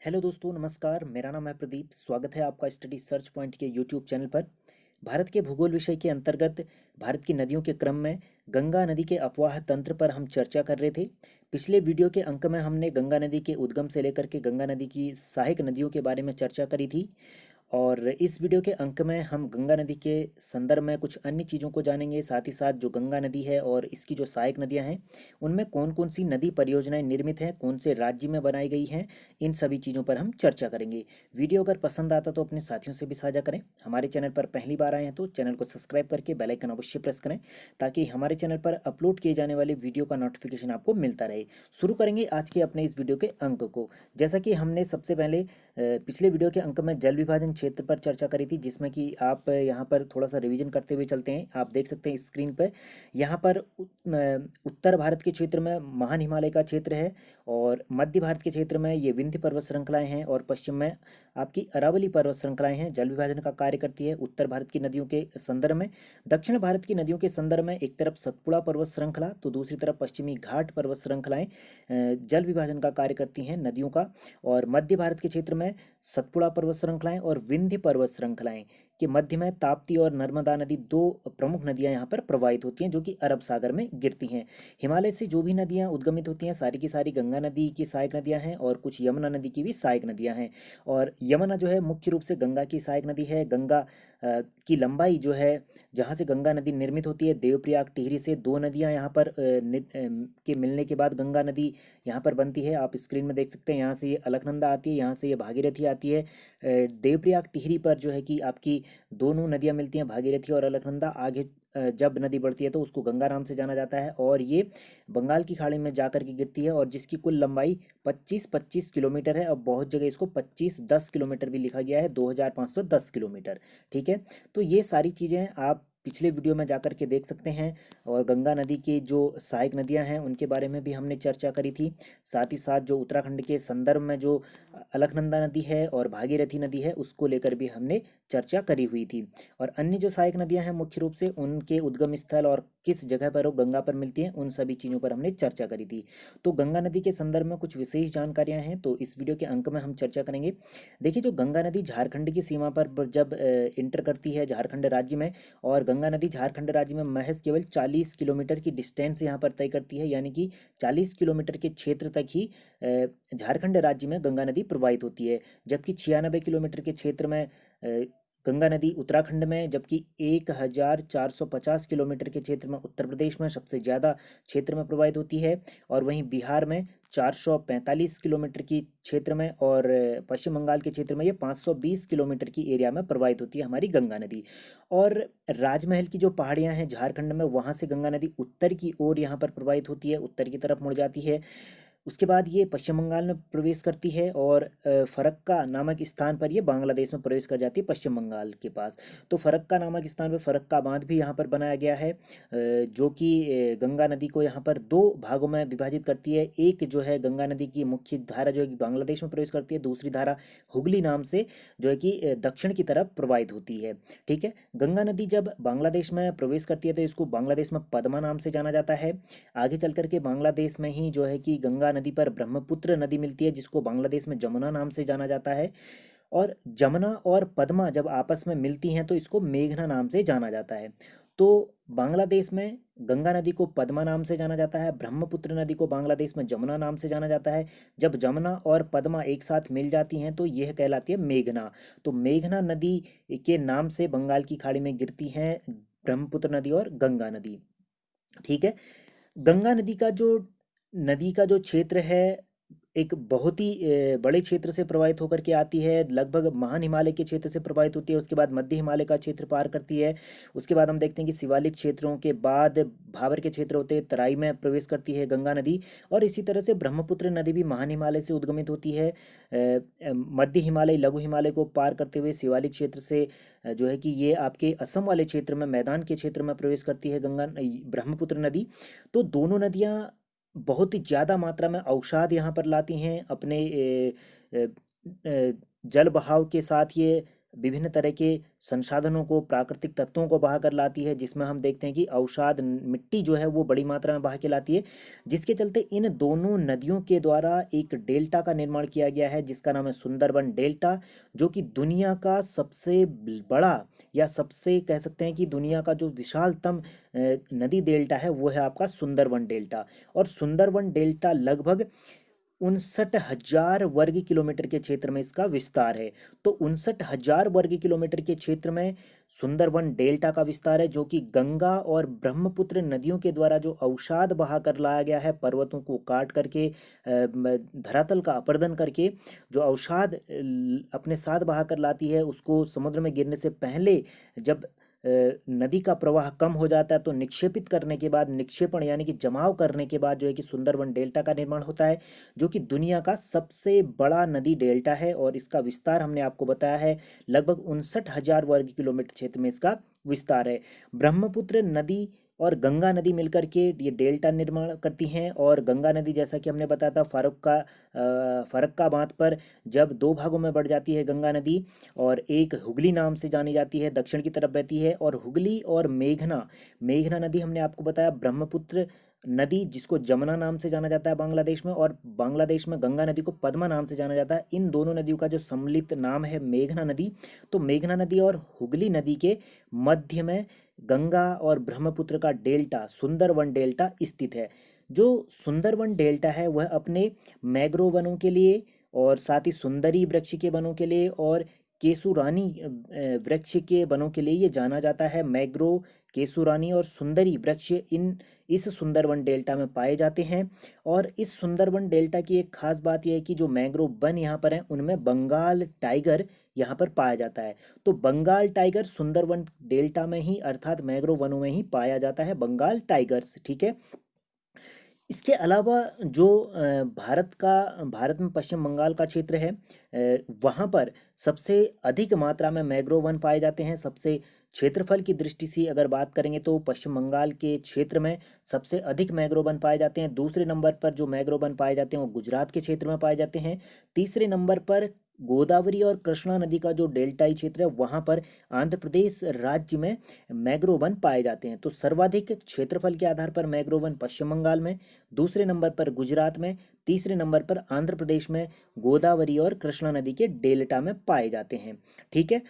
Hello दोस्तों, नमस्कार। मेरा नाम है प्रदीप। स्वागत है आपका स्टडी सर्च पॉइंट के यूट्यूब चैनल पर। भारत के भूगोल विषय के अंतर्गत भारत की नदियों के क्रम में गंगा नदी के अपवाह तंत्र पर हम चर्चा कर रहे थे। पिछले वीडियो के अंक में हमने गंगा नदी के उद्गम से लेकर के गंगा नदी की सहायक नदियों के बारे में चर्चा करी थी। और इस वीडियो के अंक में हम गंगा नदी के संदर्भ में कुछ अन्य चीज़ों को जानेंगे। साथ ही साथ जो गंगा नदी है और इसकी जो सहायक नदियां हैं उनमें कौन कौन सी नदी परियोजनाएं निर्मित हैं, कौन से राज्य में बनाई गई हैं, इन सभी चीज़ों पर हम चर्चा करेंगे। वीडियो अगर पसंद आता तो अपने साथियों से भी साझा करें। हमारे चैनल पर पहली बार आए हैं तो चैनल को सब्सक्राइब करके बेल आइकन अवश्य प्रेस करें ताकि हमारे चैनल पर अपलोड किए जाने वाले वीडियो का नोटिफिकेशन आपको मिलता रहे। शुरू करेंगे आज के अपने इस वीडियो के अंक को। जैसा कि हमने सबसे पहले पिछले वीडियो के अंक में जल विभाजन क्षेत्र पर चर्चा करी थी, जिसमें कि आप यहाँ पर थोड़ा सा रिवीजन करते हुए चलते हैं। आप देख सकते हैं स्क्रीन पर। यहाँ पर उत्तर भारत के क्षेत्र में महान हिमालय का क्षेत्र है, और मध्य भारत के क्षेत्र में ये विंध्य पर्वत श्रृंखलाएं हैं, और पश्चिम में आपकी अरावली पर्वत श्रृंखलाएं हैं। जल विभाजन का कार्य करती है उत्तर भारत की नदियों के संदर्भ में। दक्षिण भारत की नदियों के संदर्भ में एक तरफ सतपुड़ा पर्वत श्रृंखला तो दूसरी तरफ पश्चिमी घाट पर्वत श्रृंखलाएं जल विभाजन का कार्य करती हैं नदियों का। और मध्य भारत के क्षेत्र में सतपुड़ा पर्वत श्रृंखलाएं और विंध्य पर्वत श्रृंखलाएं के मध्य में ताप्ती और नर्मदा नदी दो प्रमुख नदियां यहाँ पर प्रवाहित होती हैं, जो कि अरब सागर में गिरती हैं। हिमालय से जो भी नदियां उद्गमित होती हैं सारी की सारी गंगा नदी की सहायक नदियां हैं, और कुछ यमुना नदी की भी सहायक नदियां हैं। और यमुना जो है मुख्य रूप से गंगा की सहायक नदी है। गंगा की लंबाई जो है, जहाँ से गंगा नदी निर्मित होती है, देवप्रयाग टिहरी से दो नदियाँ यहाँ पर के मिलने के बाद गंगा नदी यहाँ पर बनती है। आप स्क्रीन में देख सकते हैं, यहाँ से ये अलकनंदा आती है, यहाँ से ये भागीरथी आती है। देवप्रयाग टिहरी पर जो है कि आपकी दोनों नदियाँ मिलती हैं, भागीरथी और अलकनंदा। आगे जब नदी बढ़ती है तो उसको गंगा नाम से जाना जाता है, और ये बंगाल की खाड़ी में जाकर के गिरती है, और जिसकी कुल लंबाई 25-25 किलोमीटर है। अब बहुत जगह इसको 25-10 किलोमीटर भी लिखा गया है, 2510 किलोमीटर। ठीक है, तो ये सारी चीज़ें आप पिछले वीडियो में जाकर के देख सकते हैं। और गंगा नदी की जो सहायक नदियां हैं उनके बारे में भी हमने चर्चा करी थी। साथ ही साथ जो उत्तराखंड के संदर्भ में जो अलकनंदा नदी है और भागीरथी नदी है उसको लेकर भी हमने चर्चा करी हुई थी। और अन्य जो सहायक नदियां हैं मुख्य रूप से उनके उद्गम स्थल और किस जगह पर वो गंगा पर मिलती हैं, उन सभी चीज़ों पर हमने चर्चा करी थी। तो गंगा नदी के संदर्भ में कुछ विशेष जानकारियां हैं, तो इस वीडियो के अंक में हम चर्चा करेंगे। देखिए, जो गंगा नदी झारखंड की सीमा पर जब इंटर करती है झारखंड राज्य में, और गंगा नदी झारखंड राज्य में महज केवल 40 किलोमीटर की डिस्टेंस यहाँ पर तय करती है, यानी कि 40 किलोमीटर के क्षेत्र तक ही झारखंड राज्य में गंगा नदी प्रवाहित होती है। जबकि 96 किलोमीटर के क्षेत्र में गंगा नदी उत्तराखंड में, जबकि 1450 किलोमीटर के क्षेत्र में उत्तर प्रदेश में सबसे ज़्यादा क्षेत्र में प्रवाहित होती है। और वहीं बिहार में 445 किलोमीटर की क्षेत्र में, और पश्चिम बंगाल के क्षेत्र में ये 520 किलोमीटर की एरिया में प्रवाहित होती है हमारी गंगा नदी। और राजमहल की जो पहाड़ियाँ हैं झारखंड में, वहाँ से गंगा नदी उत्तर की ओर यहाँ पर प्रवाहित होती है, उत्तर की तरफ मुड़ जाती है। उसके बाद ये पश्चिम बंगाल में प्रवेश करती है, और फरक्का नामक स्थान पर ये बांग्लादेश में प्रवेश कर जाती है, पश्चिम बंगाल के पास। तो फरक्का नामक स्थान पर फरक्का बांध भी यहाँ पर बनाया गया है, जो कि गंगा नदी को यहाँ पर दो भागों में विभाजित करती है। एक जो है गंगा नदी की मुख्य धारा जो है कि बांग्लादेश में प्रवेश करती है, दूसरी धारा हुगली नाम से जो है कि दक्षिण की तरफ प्रवाहित होती है। ठीक है, गंगा नदी जब बांग्लादेश में प्रवेश करती है तो इसको बांग्लादेश में पद्मा नाम से जाना जाता है। आगे चल करके बांग्लादेश में ही जो है कि गंगा नदी पर ब्रह्मपुत्र नदी मिलती है, जिसको बांग्लादेश में जमुना नाम से जाना जाता है। और जमुना और पद्मा जब आपस में मिलती हैं तो इसको मेघना नाम से जाना जाता है। तो बांग्लादेश में गंगा नदी को पद्मा नाम से जाना जाता है, ब्रह्मपुत्र नदी को बांग्लादेश में जमुना नाम से जाना जाता है। जब जमुना और पद्मा एक साथ मिल जाती हैं तो यह कहलाती है मेघना। तो मेघना नदी के नाम से बंगाल की खाड़ी में गिरती हैं ब्रह्मपुत्र नदी और गंगा नदी। ठीक है, गंगा नदी का जो क्षेत्र है एक बहुत ही बड़े क्षेत्र से प्रवाहित होकर के आती है। लगभग महान हिमालय के क्षेत्र से प्रवाहित होती है, उसके बाद मध्य हिमालय का क्षेत्र पार करती है। उसके बाद हम देखते हैं कि शिवालिक क्षेत्रों के बाद भाबर के क्षेत्र होते हैं, तराई में प्रवेश करती है गंगा नदी। और इसी तरह से ब्रह्मपुत्र नदी भी महान हिमालय से उद्गमित होती है। मध्य हिमालय लघु हिमालय को पार करते हुए शिवालिक क्षेत्र से जो है कि ये आपके असम वाले क्षेत्र में, मैदान के क्षेत्र में प्रवेश करती है ब्रह्मपुत्र नदी। तो दोनों नदियाँ बहुत ही ज़्यादा मात्रा में अवसाद यहाँ पर लाती हैं अपने जल बहाव के साथ। ये विभिन्न तरह के संसाधनों को, प्राकृतिक तत्वों को बहा कर लाती है, जिसमें हम देखते हैं कि अवसाद मिट्टी जो है वो बड़ी मात्रा में बहा के लाती है, जिसके चलते इन दोनों नदियों के द्वारा एक डेल्टा का निर्माण किया गया है जिसका नाम है सुंदरबन डेल्टा, जो कि दुनिया का सबसे बड़ा या सबसे कह सकते हैं कि दुनिया का जो विशालतम नदी डेल्टा है वो है आपका सुंदरबन डेल्टा। और सुंदरबन डेल्टा लगभग 59,000 वर्ग किलोमीटर के क्षेत्र में इसका विस्तार है। तो 59,000 वर्ग किलोमीटर के क्षेत्र में सुंदरबन डेल्टा का विस्तार है, जो कि गंगा और ब्रह्मपुत्र नदियों के द्वारा जो अवसाद बहा कर लाया गया है, पर्वतों को काट करके धरातल का अपरदन करके जो अवसाद अपने साथ बहा कर लाती है, उसको समुद्र में गिरने से पहले जब नदी का प्रवाह कम हो जाता है तो निक्षेपित करने के बाद, निक्षेपण यानी कि जमाव करने के बाद जो है कि सुंदरबन डेल्टा का निर्माण होता है, जो कि दुनिया का सबसे बड़ा नदी डेल्टा है। और इसका विस्तार हमने आपको बताया है, लगभग 59,000 वर्ग किलोमीटर क्षेत्र में इसका विस्तार है। ब्रह्मपुत्र नदी और गंगा नदी मिलकर के ये डेल्टा निर्माण करती हैं। और गंगा नदी, जैसा कि हमने बताया था, फरक्का बांध पर जब दो भागों में बढ़ जाती है गंगा नदी, और एक हुगली नाम से जानी जाती है, दक्षिण की तरफ बहती है। और हुगली और मेघना, मेघना नदी हमने आपको बताया, ब्रह्मपुत्र नदी जिसको जमुना नाम से जाना जाता है बांग्लादेश में, और बांग्लादेश में गंगा नदी को पद्मा नाम से जाना जाता है। इन दोनों नदियों का जो सम्मिलित नाम है मेघना नदी। तो मेघना नदी और हुगली नदी के मध्य में गंगा और ब्रह्मपुत्र का डेल्टा, सुंदरबन डेल्टा स्थित है। जो सुंदरबन डेल्टा है वह अपने मैग्रोव वनों के लिए, और साथ ही सुंदरी वृक्ष के वनों के लिए, और केसुरानी वृक्ष के वनों के लिए ये जाना जाता है। मैग्रोव, केसुरानी और सुंदरी वृक्ष इस सुंदरबन डेल्टा में पाए जाते हैं। और इस सुंदरबन डेल्टा की एक खास बात यह है कि जो मैंग्रोव वन यहाँ पर हैं उनमें बंगाल टाइगर यहाँ पर पाया जाता है। तो बंगाल टाइगर सुंदरबन डेल्टा में ही, अर्थात मैंग्रोव वनों में ही पाया जाता है, बंगाल टाइगर्स। ठीक है। इसके अलावा जो भारत में पश्चिम बंगाल का क्षेत्र है, वहाँ पर सबसे अधिक मात्रा में मैंग्रोव वन पाए जाते हैं। सबसे क्षेत्रफल की दृष्टि से अगर बात करेंगे तो पश्चिम बंगाल के क्षेत्र में सबसे अधिक मैंग्रोव वन पाए जाते हैं। दूसरे नंबर पर जो मैंग्रोव वन पाए जाते हैं वो गुजरात के क्षेत्र में पाए जाते हैं। तीसरे नंबर पर गोदावरी और कृष्णा नदी का जो डेल्टाई क्षेत्र है वहाँ पर आंध्र प्रदेश राज्य में मैंग्रोव वन पाए जाते हैं। तो सर्वाधिक क्षेत्रफल के आधार पर मैंग्रोव वन पश्चिम बंगाल में, दूसरे नंबर पर गुजरात में, तीसरे नंबर पर आंध्र प्रदेश में गोदावरी और कृष्णा नदी के डेल्टा में पाए जाते हैं। ठीक है।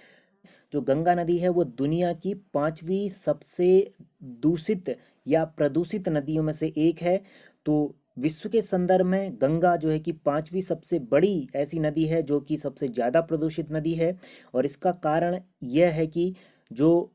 जो गंगा नदी है वो दुनिया की 5वीं सबसे दूषित या प्रदूषित नदियों में से एक है। तो विश्व के संदर्भ में गंगा जो है कि 5वीं सबसे बड़ी ऐसी नदी है जो कि सबसे ज़्यादा प्रदूषित नदी है। और इसका कारण यह है कि जो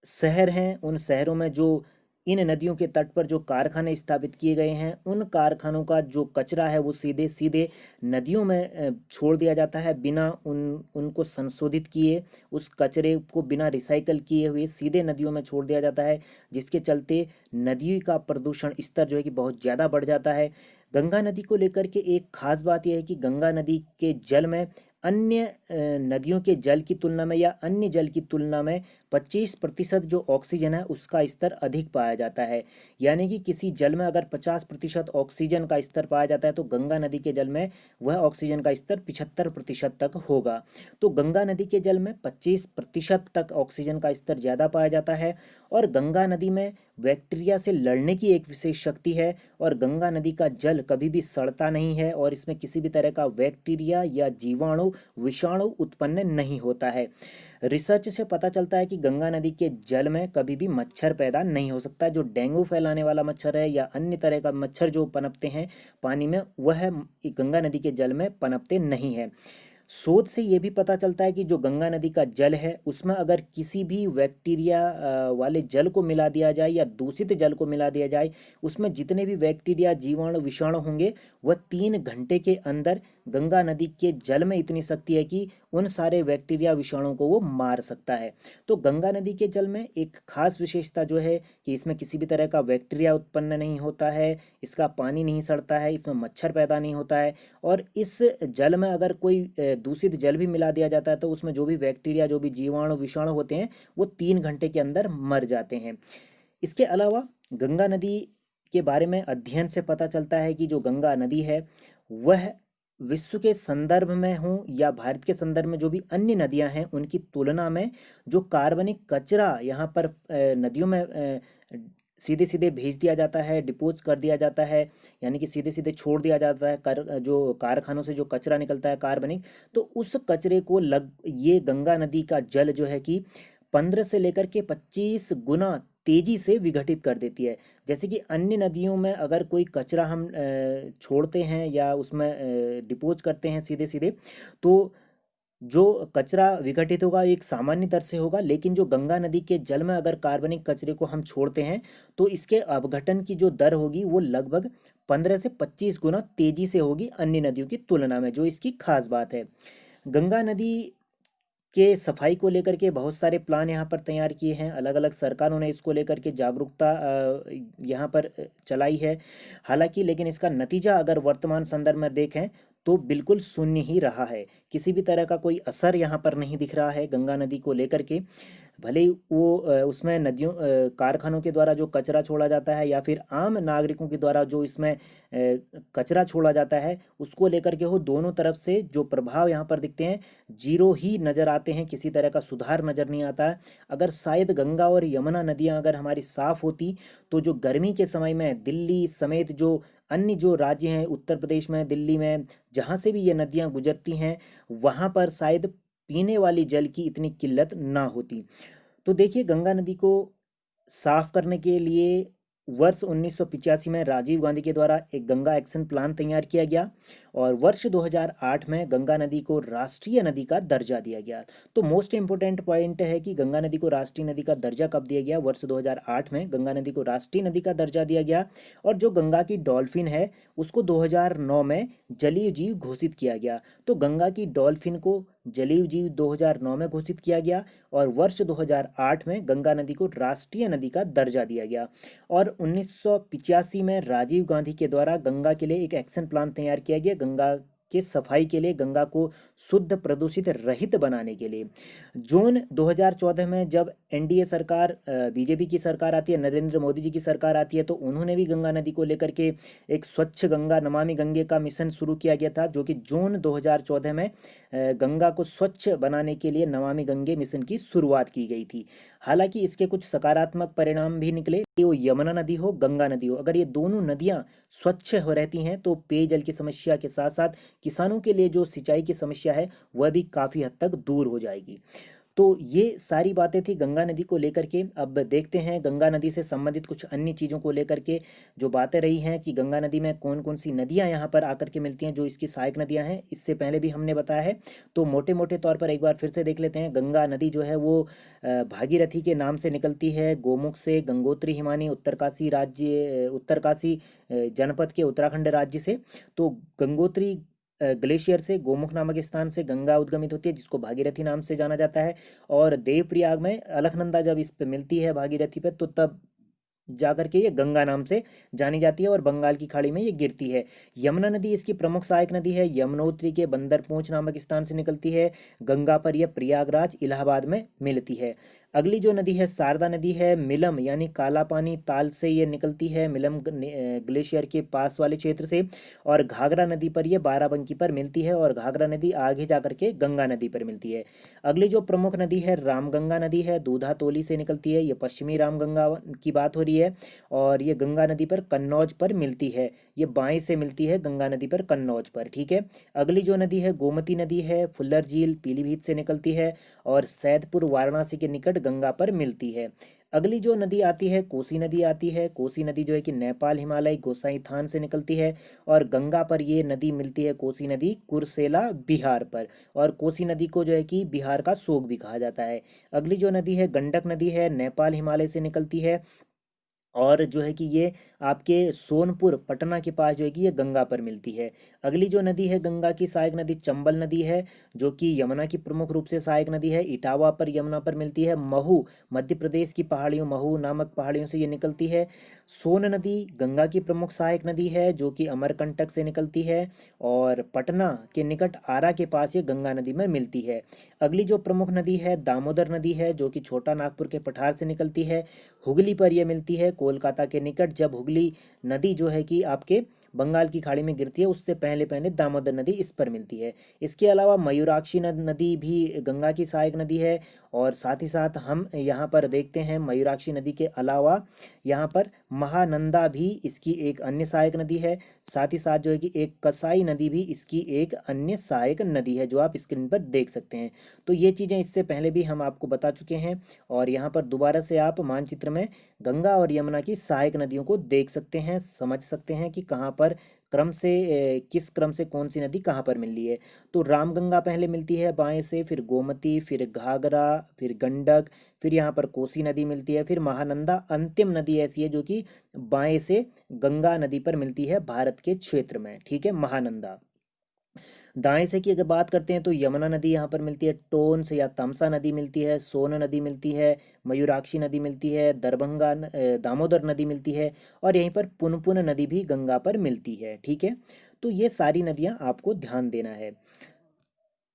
शहर हैं, उन शहरों में जो इन नदियों के तट पर जो कारखाने स्थापित किए गए हैं, उन कारखानों का जो कचरा है वो सीधे सीधे नदियों में छोड़ दिया जाता है, बिना उनको संशोधित किए। उस कचरे को बिना रिसाइकल किए हुए सीधे नदियों में छोड़ दिया जाता है, जिसके चलते नदी का प्रदूषण स्तर जो है कि बहुत ज़्यादा बढ़ जाता है। गंगा नदी को लेकर के एक खास बात यह है कि गंगा नदी के जल में अन्य नदियों के जल की तुलना में या अन्य जल की तुलना में 25% जो ऑक्सीजन है उसका स्तर अधिक पाया जाता है। यानी कि किसी जल में अगर 50% ऑक्सीजन का स्तर पाया जाता है तो गंगा नदी के जल में वह ऑक्सीजन का स्तर 75% तक होगा। तो गंगा नदी के जल में 25% तक ऑक्सीजन का स्तर ज़्यादा पाया जाता है। और गंगा नदी में बैक्टीरिया से लड़ने की एक विशेष शक्ति है, और गंगा नदी का जल कभी भी सड़ता नहीं है, और इसमें किसी भी तरह का बैक्टीरिया या जीवाणु, विषाणु उत्पन्न नहीं होता है। रिसर्च से पता चलता है कि गंगा नदी के जल में कभी भी मच्छर पैदा नहीं हो सकता। जो डेंगू फैलाने वाला मच्छर है या अन्य तरह का मच्छर जो पनपते हैं पानी में, वह गंगा नदी के जल में पनपते नहीं है। शोध से ये भी पता चलता है कि जो गंगा नदी का जल है उसमें अगर किसी भी बैक्टीरिया वाले जल को मिला दिया जाए या दूषित जल को मिला दिया जाए, उसमें जितने भी बैक्टीरिया, जीवाणु, विषाणु होंगे वह 3 घंटे के अंदर गंगा नदी के जल में इतनी शक्ति है कि उन सारे बैक्टीरिया, विषाणु को वो मार सकता है। तो गंगा नदी के जल में एक खास विशेषता जो है कि इसमें किसी भी तरह का बैक्टीरिया उत्पन्न नहीं होता है, इसका पानी नहीं सड़ता है, इसमें मच्छर पैदा नहीं होता है। और इस जल में अगर कोई दूषित जल भी मिला दिया जाता है तो उसमें जो भी बैक्टीरिया, जो भी जीवाणु, विषाणु होते हैं वो 3 घंटे के अंदर मर जाते हैं। इसके अलावा गंगा नदी के बारे में अध्ययन से पता चलता है कि जो गंगा नदी है वह विश्व के संदर्भ में हो या भारत के संदर्भ में जो भी अन्य नदियां हैं उनकी तुलना में जो कार्बनिक कचरा यहाँ पर नदियों में सीधे सीधे भेज दिया जाता है, डिपोज कर दिया जाता है, यानी कि सीधे सीधे छोड़ दिया जाता है, जो कारखानों से जो कचरा निकलता है कार्बनिक, तो उस कचरे को ये गंगा नदी का जल जो है कि 15 से लेकर के 25 गुना तेजी से विघटित कर देती है। जैसे कि अन्य नदियों में अगर कोई कचरा हम छोड़ते हैं या उसमें डिपोज करते हैं सीधे सीधे, तो जो कचरा विघटित होगा एक सामान्य दर से होगा, लेकिन जो गंगा नदी के जल में अगर कार्बनिक कचरे को हम छोड़ते हैं तो इसके अपघटन की जो दर होगी वो लगभग 15 से 25 गुना तेजी से होगी अन्य नदियों की तुलना में, जो इसकी खास बात है। गंगा नदी के सफाई को लेकर के बहुत सारे प्लान यहाँ पर तैयार किए हैं, अलग अलग सरकारों ने इसको लेकर के जागरूकता यहाँ पर चलाई है। हालांकि लेकिन इसका नतीजा अगर वर्तमान संदर्भ में देखें तो बिल्कुल शून्य ही रहा है। किसी भी तरह का कोई असर यहाँ पर नहीं दिख रहा है गंगा नदी को लेकर के। भले ही वो उसमें कारखानों के द्वारा जो कचरा छोड़ा जाता है या फिर आम नागरिकों के द्वारा जो इसमें कचरा छोड़ा जाता है उसको लेकर के हो, दोनों तरफ से जो प्रभाव यहाँ पर दिखते हैं जीरो ही नज़र आते हैं, किसी तरह का सुधार नज़र नहीं आता है। अगर शायद गंगा और यमुना नदियाँ अगर हमारी साफ़ होती तो जो गर्मी के समय में दिल्ली समेत जो अन्य जो राज्य हैं, उत्तर प्रदेश में, दिल्ली में, जहाँ से भी ये नदियाँ गुजरती हैं वहाँ पर शायद पीने वाली जल की इतनी किल्लत ना होती। तो देखिए गंगा नदी को साफ करने के लिए वर्ष 1985 में राजीव गांधी के द्वारा एक गंगा एक्शन प्लान तैयार किया गया और वर्ष 2008 में गंगा नदी को राष्ट्रीय नदी का दर्जा दिया गया। तो मोस्ट इम्पोर्टेंट पॉइंट है कि गंगा नदी को राष्ट्रीय नदी का दर्जा कब दिया गया? वर्ष 2008 में गंगा नदी को राष्ट्रीय नदी का दर्जा दिया गया। और जो गंगा की डॉल्फिन है उसको 2009 में जलीय जीव घोषित किया गया। तो गंगा की डॉल्फिन को जलीय जीव 2009 में घोषित किया गया और वर्ष 2008 में गंगा नदी को राष्ट्रीय नदी का दर्जा दिया गया। और 1985 में राजीव गांधी के द्वारा गंगा के लिए एक एक्शन प्लान तैयार किया गया, गंगा के सफाई के लिए, गंगा को शुद्ध प्रदूषित रहित बनाने के लिए। जून 2014 में जब एनडीए सरकार, बीजेपी की सरकार आती है, नरेंद्र मोदी जी की सरकार आती है, तो उन्होंने भी गंगा नदी को लेकर के एक स्वच्छ गंगा नमामि गंगे का मिशन शुरू किया गया था, जो कि जून 2014 में गंगा को स्वच्छ बनाने के लिए नमामि गंगे मिशन की शुरुआत की गई थी। हालांकि इसके कुछ सकारात्मक परिणाम भी निकले। वो यमुना नदी हो, गंगा नदी हो, अगर ये दोनों नदियाँ स्वच्छ हो रहती हैं तो पेयजल की समस्या के साथ साथ किसानों के लिए जो सिंचाई की समस्या है वह भी काफ़ी हद तक दूर हो जाएगी। तो ये सारी बातें थी गंगा नदी को लेकर के। अब देखते हैं गंगा नदी से संबंधित कुछ अन्य चीज़ों को लेकर के जो बातें रही हैं कि गंगा नदी में कौन कौन सी नदियां यहाँ पर आकर के मिलती हैं, जो इसकी सहायक नदियां हैं, इससे पहले भी हमने बताया है। तो मोटे मोटे तौर पर एक बार फिर से देख लेते हैं। गंगा नदी जो है वो भागीरथी के नाम से निकलती है गोमुख से, गंगोत्री हिमानी उत्तरकाशी राज्य, उत्तरकाशी जनपद के उत्तराखंड राज्य से। तो गंगोत्री ग्लेशियर से, गोमुख नामक स्थान से गंगा उद्गमित होती है, जिसको भागीरथी नाम से जाना जाता है। और देवप्रयाग में अलकनंदा जब इस पे मिलती है भागीरथी पे, तो तब जाकर के ये गंगा नाम से जानी जाती है और बंगाल की खाड़ी में ये गिरती है। यमुना नदी इसकी प्रमुख सहायक नदी है, यमुनोत्री के बंदरपूंछ नामक स्थान से निकलती है। गंगा पर यह प्रयागराज इलाहाबाद में मिलती है। अगली जो नदी है शारदा नदी है, मिलम यानी काला पानी ताल से ये निकलती है, मिलम ग्लेशियर के पास वाले क्षेत्र से। और घाघरा नदी पर ये बाराबंकी पर मिलती है और घाघरा नदी आगे जाकर के गंगा नदी पर मिलती है। अगली जो प्रमुख नदी है रामगंगा नदी है, दूधा तोली से निकलती है, ये पश्चिमी रामगंगा की बात हो रही है। और ये गंगा नदी पर कन्नौज पर मिलती है, ये बाएं से मिलती है गंगा नदी पर कन्नौज पर, ठीक है। अगली जो नदी है गोमती नदी है, फुल्लर झील पीलीभीत से निकलती है और सैदपुर वाराणसी के निकट गंगा पर मिलती है। अगली जो नदी आती है कोसी नदी आती है, कोसी नदी जो है कि नेपाल हिमालय गोसाई थान से निकलती है और गंगा पर ये नदी मिलती है, कोसी नदी कुरसेला बिहार पर। और कोसी नदी को जो है कि बिहार का शोक भी कहा जाता है। अगली जो नदी है गंडक नदी है, नेपाल हिमालय से निकलती है और जो है कि ये आपके सोनपुर पटना के पास जो है कि ये गंगा पर मिलती है। अगली जो नदी है गंगा की सहायक नदी चंबल नदी है, जो कि यमुना की प्रमुख रूप से सहायक नदी है, इटावा पर यमुना पर मिलती है। महू मध्य प्रदेश की पहाड़ियों, महू नामक पहाड़ियों से ये निकलती है। सोन नदी गंगा की प्रमुख सहायक नदी है, जो कि अमरकंटक से निकलती है और पटना के निकट आरा के पास ये गंगा नदी में मिलती है। अगली जो प्रमुख नदी है दामोदर नदी है, जो कि छोटा नागपुर के पठार से निकलती है। हुगली पर यह मिलती है कोलकाता के निकट, जब हुगली नदी जो है कि आपके बंगाल की खाड़ी में गिरती है, उससे पहले पहले दामोदर नदी इस पर मिलती है। इसके अलावा मयूराक्षी नदी भी गंगा की सहायक नदी है। और साथ ही साथ हम यहाँ पर देखते हैं मयूराक्षी नदी के अलावा यहाँ पर महानंदा भी इसकी एक अन्य सहायक नदी है। साथ ही साथ जो है कि एक कसाई नदी भी इसकी एक अन्य सहायक नदी है, जो आप स्क्रीन पर देख सकते हैं। तो ये चीज़ें इससे पहले भी हम आपको बता चुके हैं, और यहाँ पर दोबारा से आप मानचित्र में गंगा और यमुना की सहायक नदियों को देख सकते हैं, समझ सकते हैं कि कहाँ पर क्रम से किस क्रम से कौन सी नदी कहाँ पर मिल रही है। तो रामगंगा पहले मिलती है बाएं से, फिर गोमती, फिर घाघरा, फिर गंडक, फिर यहाँ पर कोसी नदी मिलती है, फिर महानंदा अंतिम नदी ऐसी है जो कि बाएं से गंगा नदी पर मिलती है भारत के क्षेत्र में, ठीक है, महानंदा। दाएं से की अगर बात करते हैं तो यमुना नदी यहाँ पर मिलती है, टोंस या तमसा नदी मिलती है, सोन नदी मिलती है, मयूराक्षी नदी मिलती है, दामोदर नदी मिलती है, और यहीं पर पुनपुन नदी भी गंगा पर मिलती है, ठीक है। तो ये सारी नदियाँ आपको ध्यान देना है।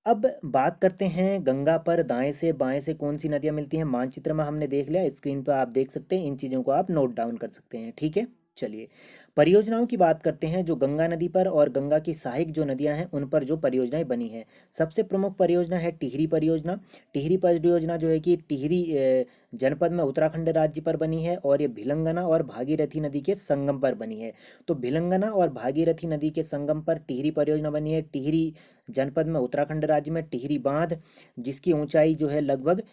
अब बात करते हैं गंगा पर दाएं से बाएं से कौन सी नदियां मिलती हैं। मानचित्र में हमने देख लिया, स्क्रीन पर आप देख सकते हैं, इन चीज़ों को आप नोट डाउन कर सकते हैं, ठीक है। चलिए परियोजनाओं की बात करते हैं, जो गंगा नदी पर और गंगा की सहायक जो नदियां हैं उन पर जो परियोजनाएं बनी हैं। सबसे प्रमुख परियोजना है टिहरी परियोजना। टिहरी परियोजना जो है कि टिहरी जनपद में उत्तराखंड राज्य पर बनी है, और ये भिलंगना और भागीरथी नदी के संगम पर बनी है। तो भिलंगना और भागीरथी नदी के संगम पर टिहरी परियोजना बनी है। टिहरी जनपद में उत्तराखंड राज्य में टिहरी बांध, जिसकी ऊंचाई जो है लगभग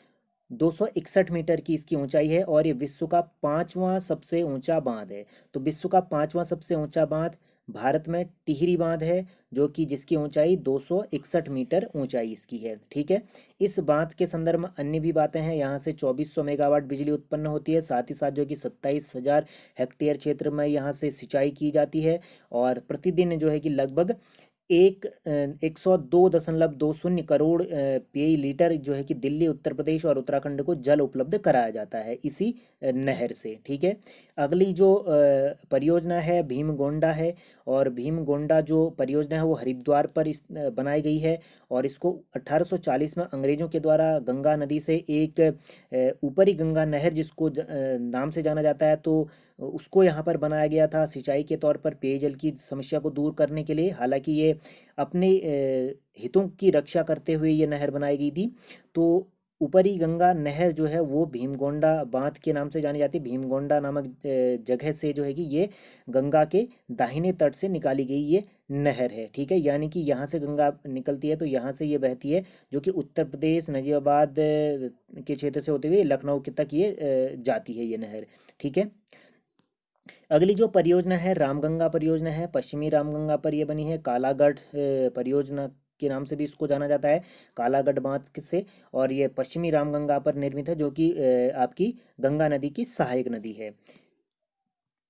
261 मीटर की इसकी ऊंचाई है, और ये विश्व का 5वां सबसे ऊंचा बांध है। तो विश्व का 5वां सबसे ऊंचा बांध भारत में टिहरी बांध है, जो कि जिसकी ऊंचाई 261 मीटर ऊंचाई इसकी है, ठीक है। इस बांध के संदर्भ में अन्य भी बातें हैं। यहाँ से 2400 मेगावाट बिजली उत्पन्न होती है। साथ ही साथ जो कि 27,000 हेक्टेयर क्षेत्र में यहाँ से सिंचाई की जाती है, और प्रतिदिन जो है कि लगभग 102.20 करोड़ पेय लीटर जो है कि दिल्ली, उत्तर प्रदेश और उत्तराखंड को जल उपलब्ध कराया जाता है इसी नहर से, ठीक है। अगली जो परियोजना है भीमगोंडा है, और भीमगोंडा जो परियोजना है वो हरिद्वार पर बनाई गई है, और इसको 1840 में अंग्रेजों के द्वारा गंगा नदी से एक ऊपरी गंगा नहर जिसको नाम से जाना जाता है, तो उसको यहाँ पर बनाया गया था सिंचाई के तौर पर, पेयजल की समस्या को दूर करने के लिए। हालांकि ये अपने हितों की रक्षा करते हुए ये नहर बनाई गई थी। तो ऊपरी गंगा नहर जो है वो भीमगोंडा बांध के नाम से जानी जाती है। भीमगोंडा नामक जगह से जो है कि ये गंगा के दाहिने तट से निकाली गई ये नहर है, ठीक है। यानी कि यहाँ से गंगा निकलती है तो यहाँ से ये बहती है, जो कि उत्तर प्रदेश नजीबाबाद के क्षेत्र से होते हुए लखनऊ के तक ये जाती है ये नहर, ठीक है। अगली जो परियोजना है रामगंगा परियोजना है। पश्चिमी रामगंगा पर यह बनी है, कालागढ़ परियोजना के नाम से भी इसको जाना जाता है, कालागढ़ बांध से। और ये पश्चिमी रामगंगा पर निर्मित है, जो कि आपकी गंगा नदी की सहायक नदी है।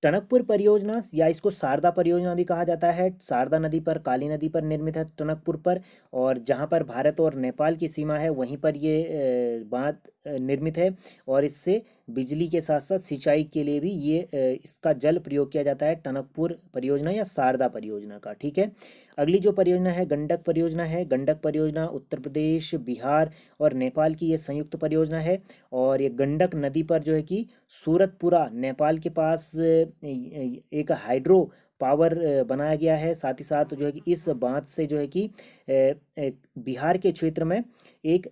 टनकपुर परियोजना या इसको शारदा परियोजना भी कहा जाता है, शारदा नदी पर, काली नदी पर निर्मित है टनकपुर पर, और जहाँ पर भारत और नेपाल की सीमा है वहीं पर ये बांध निर्मित है, और इससे बिजली के साथ साथ सिंचाई के लिए भी ये इसका जल प्रयोग किया जाता है, टनकपुर परियोजना या शारदा परियोजना का, ठीक है। अगली जो परियोजना है गंडक परियोजना है। गंडक परियोजना उत्तर प्रदेश, बिहार और नेपाल की ये संयुक्त परियोजना है, और ये गंडक नदी पर जो है कि सूरतपुरा नेपाल के पास एक हाइड्रो पावर बनाया गया है। साथ ही साथ जो है कि इस बांध से जो है कि बिहार के क्षेत्र में एक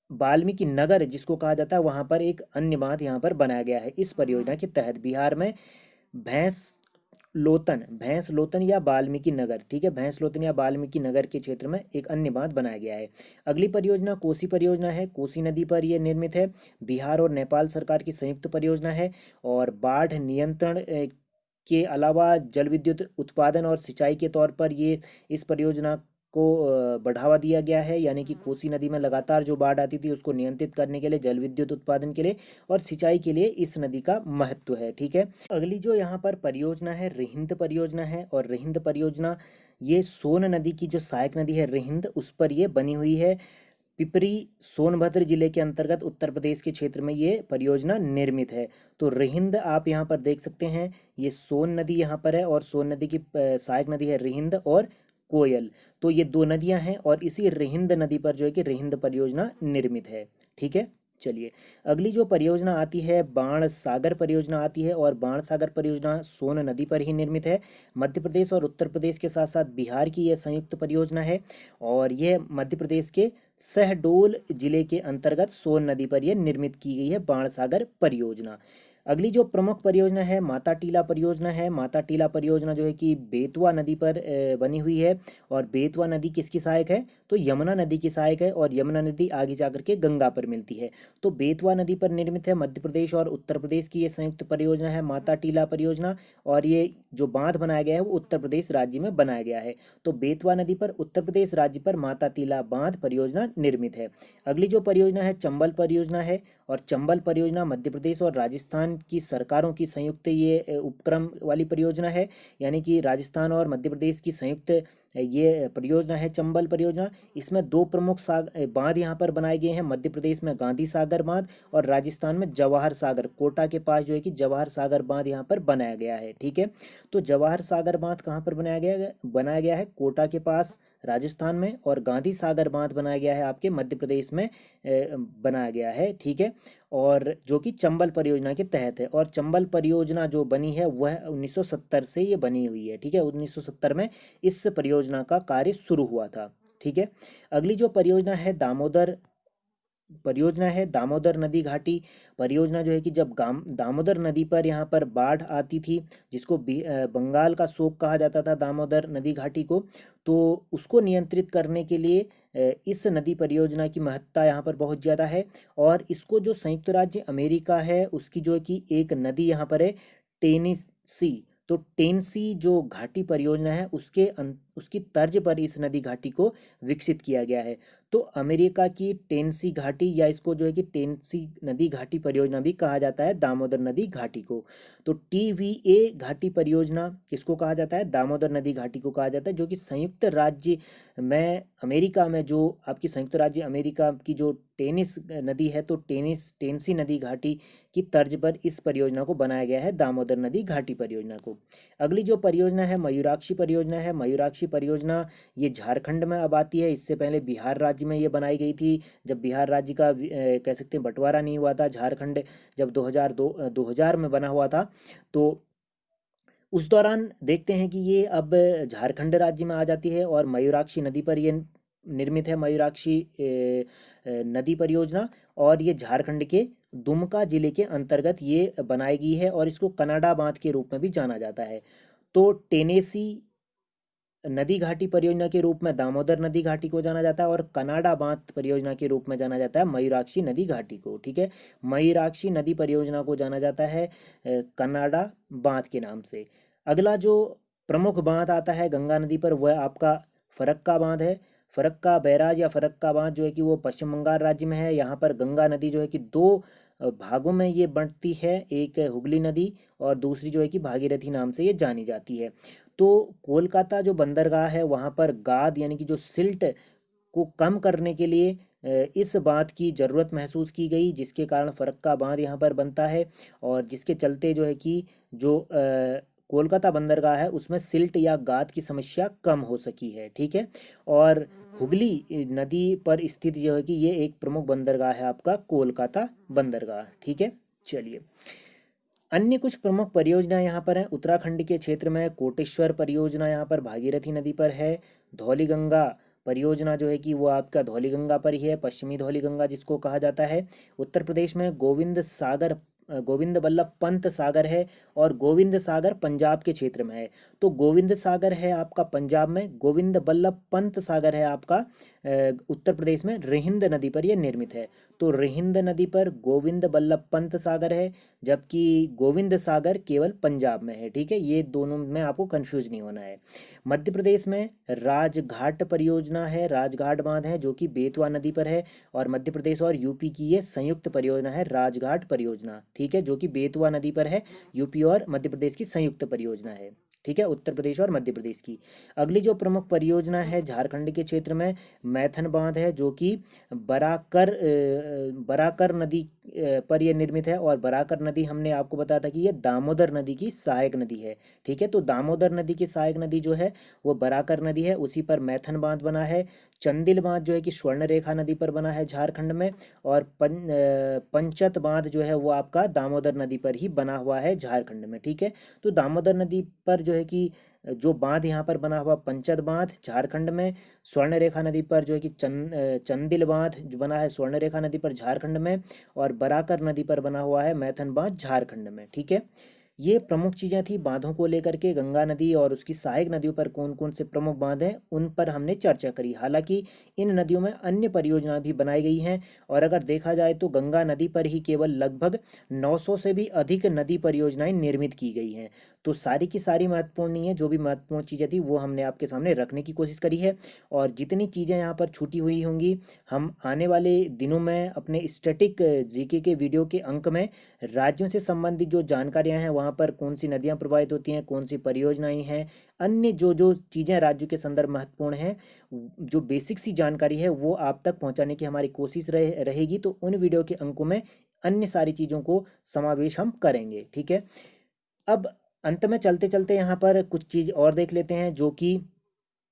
वाल्मीकि नगर जिसको कहा जाता है, वहाँ पर एक अन्य बांध यहाँ पर बनाया गया है। इस परियोजना के तहत बिहार में भैंस लोतन या वाल्मीकि नगर, ठीक है, भैंस लोतन या वाल्मीकि नगर के क्षेत्र में एक अन्य बांध बनाया गया है। अगली परियोजना कोसी परियोजना है। कोसी नदी पर यह निर्मित है, बिहार और नेपाल सरकार की संयुक्त परियोजना है, और बाढ़ नियंत्रण के अलावा जल विद्युत उत्पादन और सिंचाई के तौर पर ये इस परियोजना को बढ़ावा दिया गया है। यानी कि कोसी नदी में लगातार जो बाढ़ आती थी उसको नियंत्रित करने के लिए, जल विद्युत उत्पादन के लिए और सिंचाई के लिए इस नदी का महत्व है, ठीक है। अगली जो यहाँ पर परियोजना है रिहिंद परियोजना है, और रिहिंद परियोजना ये सोन नदी की जो सहायक नदी है रिहिंद, उस पर ये बनी हुई है। पिपरी सोनभद्र जिले के अंतर्गत उत्तर प्रदेश के क्षेत्र में ये परियोजना निर्मित है। तो रिहिंद आप यहाँ पर देख सकते हैं, ये सोन नदी यहाँ पर है, और सोन नदी की सहायक नदी है रिहिंद और कोयल। तो ये दो नदियां हैं, और इसी रिहिंद नदी पर जो है कि रिहिंद परियोजना निर्मित है, ठीक है। चलिए, अगली जो परियोजना आती है बाण सागर परियोजना आती है, और बाण सागर परियोजना सोन नदी पर ही निर्मित है। मध्य प्रदेश और उत्तर प्रदेश के साथ साथ बिहार की यह संयुक्त परियोजना है, और यह मध्य प्रदेश के शहडोल जिले के अंतर्गत सोन नदी पर यह निर्मित की गई है बाण सागर परियोजना। अगली जो प्रमुख परियोजना है माता टीला परियोजना है। माता टीला परियोजना जो है कि बेतवा नदी पर बनी हुई है, और बेतवा नदी किसकी सहायक है, तो यमुना नदी की सहायक है, और यमुना नदी आगे जाकर के गंगा पर मिलती है। तो बेतवा नदी पर निर्मित है मध्य प्रदेश और उत्तर प्रदेश की ये संयुक्त परियोजना है माता टीला परियोजना, और ये जो बांध बनाया गया है वो उत्तर प्रदेश राज्य में बनाया गया है। तो बेतवा नदी पर उत्तर प्रदेश राज्य पर माता टीला बांध परियोजना निर्मित है। अगली जो परियोजना है चंबल परियोजना है, और चंबल परियोजना मध्य प्रदेश और राजस्थान की सरकारों की संयुक्त ये उपक्रम वाली परियोजना है, यानी कि राजस्थान और मध्य प्रदेश की संयुक्त ये परियोजना है चंबल परियोजना। इसमें दो प्रमुख बांध यहाँ पर बनाए गए हैं, मध्य प्रदेश में गांधी सागर बांध, और राजस्थान में जवाहर सागर कोटा के पास जो है कि जवाहर सागर बांध यहाँ पर बनाया गया है। ठीक है, तो जवाहर सागर बांध कहाँ पर बनाया गया है कोटा के पास राजस्थान में, और गांधी सागर बांध बनाया गया है आपके मध्य प्रदेश में बनाया गया है। ठीक है, और जो कि चंबल परियोजना के तहत है, और चंबल परियोजना जो बनी है वह 1970 से ये बनी हुई है। ठीक है, 1970 में इस परियोजना का कार्य शुरू हुआ था। ठीक है, अगली जो परियोजना है दामोदर नदी घाटी परियोजना जो है कि जब दामोदर नदी पर यहाँ पर बाढ़ आती थी, जिसको बंगाल का शोक कहा जाता था दामोदर नदी घाटी को, तो उसको नियंत्रित करने के लिए इस नदी परियोजना की महत्ता यहाँ पर बहुत ज़्यादा है। और इसको जो संयुक्त राज्य अमेरिका है उसकी जो है कि एक नदी यहाँ पर है टेनेसी, तो टेनेसी जो घाटी परियोजना है उसकी तर्ज पर इस नदी घाटी को विकसित किया गया है। तो अमेरिका की टेनेसी घाटी, या इसको जो है कि टेनेसी नदी घाटी परियोजना भी कहा जाता है दामोदर नदी घाटी को। तो टीवीए घाटी परियोजना किसको कहा जाता है, दामोदर नदी घाटी को कहा जाता है, जो कि संयुक्त राज्य में अमेरिका में जो आपकी संयुक्त राज्य अमेरिका की जो टेनिस नदी है, तो टेनेसी नदी घाटी की तर्ज पर इस परियोजना को बनाया गया है दामोदर नदी घाटी परियोजना को। अगली जो परियोजना है मयूराक्षी परियोजना है। मयूराक्षी परियोजना ये झारखंड में अब आती है, इससे पहले बिहार राज्य में ये बनाई गई थी। जब बिहार राज्य का कह सकते हैं बंटवारा नहीं हुआ था, झारखंड जब 2000 में बना हुआ था, तो उस दौरान देखते हैं कि ये अब झारखंड राज्य में आ जाती है, और मयूराक्षी नदी पर ये निर्मित है मयूराक्षी नदी परियोजना, और ये झारखंड के दुमका जिले के अंतर्गत ये बनाई गई है, और इसको कनाडा बांध के रूप में भी जाना जाता है। तो टेनेसी नदी घाटी परियोजना के रूप में दामोदर नदी घाटी को जाना जाता है, और कनाडा बांध परियोजना के रूप में जाना जाता है मयूराक्षी नदी घाटी को। ठीक है, मयूराक्षी नदी परियोजना को जाना जाता है कनाडा बांध के नाम से। अगला जो प्रमुख बांध आता है गंगा नदी पर वह आपका फरक्का बांध है। फरक्का बैराज या फरक्का बांध जो है कि वो पश्चिम बंगाल राज्य में है। यहाँ पर गंगा नदी जो है कि दो भागों में ये बंटती है, एक हुगली नदी और दूसरी जो है कि भागीरथी नाम से ये जानी जाती है। तो कोलकाता जो बंदरगाह है वहाँ पर गाद यानी कि जो सिल्ट को कम करने के लिए इस बांध की ज़रूरत महसूस की गई, जिसके कारण फरक्का बांध यहाँ पर बनता है, और जिसके चलते जो है कि जो कोलकाता बंदरगाह है उसमें सिल्ट या गाद की समस्या कम हो सकी है। ठीक है, और हुगली नदी पर स्थित जो है कि ये एक प्रमुख बंदरगाह है आपका कोलकाता बंदरगाह। ठीक है, चलिए अन्य कुछ प्रमुख परियोजना यहाँ पर हैं। उत्तराखंड के क्षेत्र में कोटेश्वर परियोजना यहाँ पर भागीरथी नदी पर है। धौलीगंगा परियोजना जो है कि वो आपका धौलीगंगा पर ही है, पश्चिमी धौलीगंगा जिसको कहा जाता है। उत्तर प्रदेश में गोविंद बल्लभ पंत सागर है, और गोविंद सागर पंजाब के क्षेत्र में है। तो गोविंद सागर है आपका पंजाब में, गोविंद बल्लभ पंत सागर है आपका उत्तर प्रदेश में रिहिंद नदी पर यह निर्मित है। तो रिहिंद नदी पर गोविंद बल्लभ पंत सागर है, जबकि गोविंद सागर केवल पंजाब में है। ठीक है, ये दोनों में आपको कंफ्यूज नहीं होना है। मध्य प्रदेश में राजघाट परियोजना है, राजघाट बांध है जो कि बेतवा नदी पर है, और मध्य प्रदेश और यूपी की ये संयुक्त परियोजना है राजघाट परियोजना। ठीक है, जो कि बेतवा नदी पर है, यूपी और मध्य प्रदेश की संयुक्त परियोजना है। ठीक है, उत्तर प्रदेश और मध्य प्रदेश की। अगली जो प्रमुख परियोजना है झारखंड के क्षेत्र में मैथन बांध है, जो कि बराकर नदी पर यह निर्मित है। और बराकर नदी हमने आपको बताया था कि यह दामोदर नदी की सहायक नदी है। ठीक है, तो दामोदर नदी की सहायक नदी जो है वो बराकर नदी है, उसी पर मैथन बांध बना है। चंदिल बांध जो है कि स्वर्ण रेखा नदी पर बना है झारखंड में। और पंचत बांध जो है वो आपका दामोदर नदी पर ही बना हुआ है झारखंड में। ठीक है, तो दामोदर नदी पर जो है कि जो बांध यहाँ पर बना हुआ पंचत बांध झारखंड में, स्वर्ण रेखा नदी पर जो है कि चंदिल बांध जो बना है स्वर्ण रेखा नदी पर झारखंड में, और बराकर नदी पर बना हुआ है मैथन बांध झारखंड में। ठीक है, ये प्रमुख चीज़ें थी बांधों को लेकर के। गंगा नदी और उसकी सहायक नदियों पर कौन कौन से प्रमुख बांध हैं उन पर हमने चर्चा करी। हालांकि इन नदियों में अन्य परियोजना भी बनाई गई हैं, और अगर देखा जाए तो गंगा नदी पर ही केवल लगभग 900 से भी अधिक नदी परियोजनाएं निर्मित की गई हैं। तो सारी की सारी महत्वपूर्ण नहीं है, जो भी महत्वपूर्ण चीज़ें थी वो हमने आपके सामने रखने की कोशिश करी है। और जितनी चीज़ें यहाँ पर छूटी हुई होंगी हम आने वाले दिनों में अपने स्टैटिक जीके के वीडियो के अंक में राज्यों से संबंधित जो जानकारियां हैं, वहाँ पर कौन सी नदियाँ प्रवाहित होती हैं, कौन सी परियोजनाएं हैं, अन्य जो जो चीज़ें राज्यों के संदर्भ महत्वपूर्ण हैं, जो बेसिक सी जानकारी है वो आप तक पहुँचाने की हमारी कोशिश रहेगी। तो उन वीडियो के अंकों में अन्य सारी चीज़ों को समावेश हम करेंगे। ठीक है, अब अंत में चलते चलते यहाँ पर कुछ चीज़ और देख लेते हैं, जो कि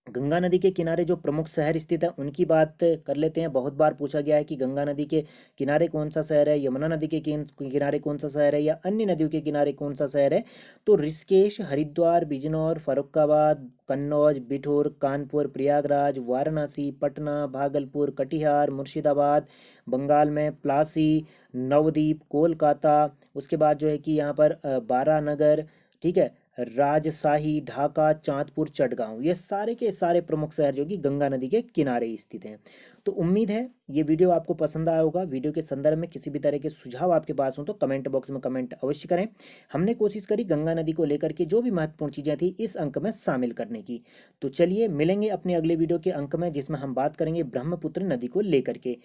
गंगा नदी के किनारे जो प्रमुख शहर स्थित है उनकी बात कर लेते हैं। बहुत बार पूछा गया है कि गंगा नदी के किनारे कौन सा शहर है, यमुना नदी के किनारे कौन सा शहर है, या अन्य नदियों के किनारे कौन सा शहर है। तो ऋषिकेश, हरिद्वार, बिजनौर, फर्रुखाबाद, कन्नौज, बिठूर, कानपुर, प्रयागराज, वाराणसी, पटना, भागलपुर, कटिहार, मुर्शिदाबाद, बंगाल में प्लासी, नवद्वीप, कोलकाता, उसके बाद जो है कि यहाँ पर बारानगर, ठीक है, राजशाही, ढाका, चांदपुर, चटगांव, ये सारे के सारे प्रमुख शहर जो कि गंगा नदी के किनारे स्थित हैं। तो उम्मीद है ये वीडियो आपको पसंद आया होगा। वीडियो के संदर्भ में किसी भी तरह के सुझाव आपके पास हो तो कमेंट बॉक्स में कमेंट अवश्य करें। हमने कोशिश करी गंगा नदी को लेकर के जो भी महत्वपूर्ण चीज़ें थी इस अंक में शामिल करने की। तो चलिए मिलेंगे अपने अगले वीडियो के अंक में, जिसमें हम बात करेंगे ब्रह्मपुत्र नदी को लेकर के।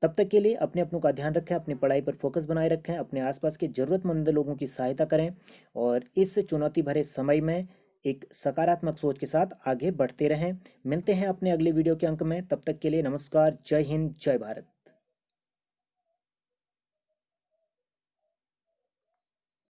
तब तक के लिए अपने अपनों का ध्यान रखें, अपनी पढ़ाई पर फोकस बनाए रखें, अपने आसपास के ज़रूरतमंद लोगों की सहायता करें, और इस चुनौती भरे समय में एक सकारात्मक सोच के साथ आगे बढ़ते रहें। मिलते हैं अपने अगले वीडियो के अंक में, तब तक के लिए नमस्कार, जय हिंद, जय भारत।